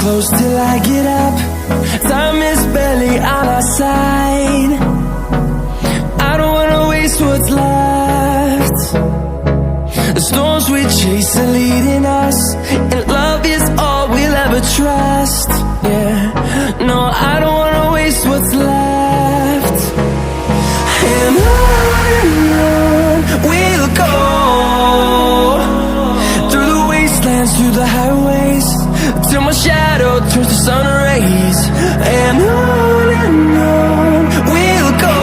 close till I get up. Time is barely on our side. I don't wanna waste what's left. The storms we chase are leading us, and love is all we'll ever trust. Yeah, no, I don't wanna waste what's left. And on we'll go, through the wastelands, through the highways, till my shadow turns to sun rays. And on we'll go,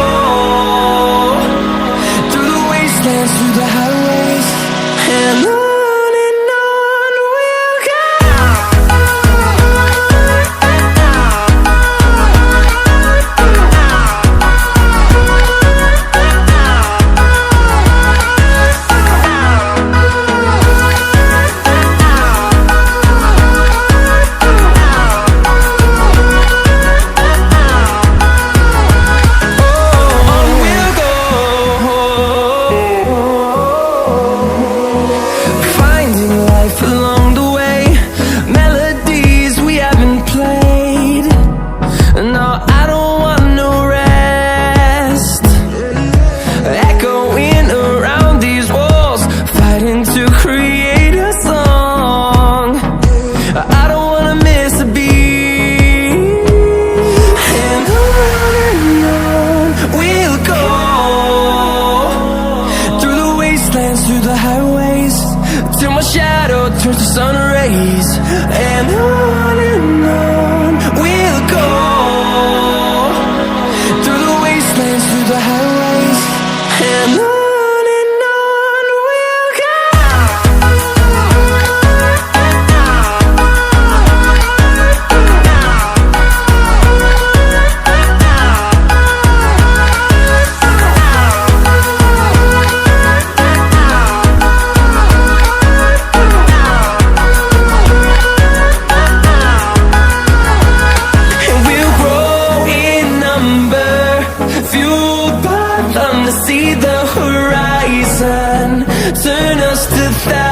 through the wastelands, through the highways, and on we'll go. To create a song, I don't wanna miss a beat. And on we'll go, through the wastelands, through the highways, till my shadow turns to sun rays. And on we'll go, through the wastelands, through the highways, and on. See the horizon, turn us to thousands.